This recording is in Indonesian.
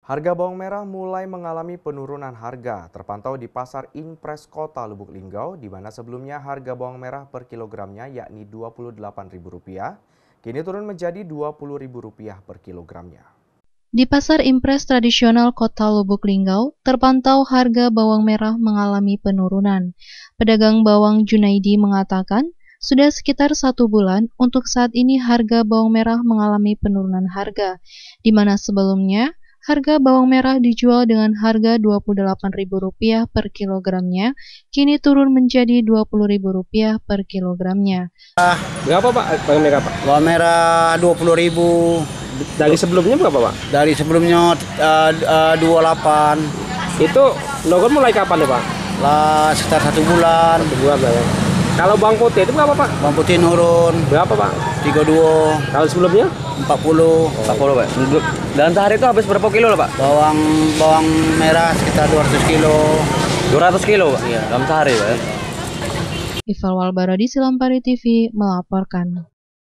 Harga bawang merah mulai mengalami penurunan harga, terpantau di Pasar Impres Kota Lubuk Linggau, di mana sebelumnya harga bawang merah per kilogramnya yakni Rp28.000, kini turun menjadi Rp20.000 per kilogramnya. Di Pasar Impres tradisional Kota Lubuk Linggau, terpantau harga bawang merah mengalami penurunan. Pedagang bawang Junaidi mengatakan, sudah sekitar 1 bulan untuk saat ini harga bawang merah mengalami penurunan harga, di mana sebelumnya harga bawang merah dijual dengan harga Rp28.000 per kilogramnya, kini turun menjadi Rp20.000 per kilogramnya. Berapa Pak bawang merah Pak? Bawang merah 20.000. Dari sebelumnya berapa Pak? Dari sebelumnya 28. Itu nurun mulai kapan ya Pak? Lah sekitar 1 bulan. 1 bulan lah ya. Kalau bawang putih itu berapa Pak? Bawang putih nurun Berapa Pak? 32, Kalau sebelumnya? 40. 40 Pak. Dalam sehari itu habis berapa kilo lah Pak? Bawang merah sekitar 200 kilo. 200 kilo Pak? Iya. Dalam sehari Pak. Ival Walbaradi, Silampari TV, melaporkan.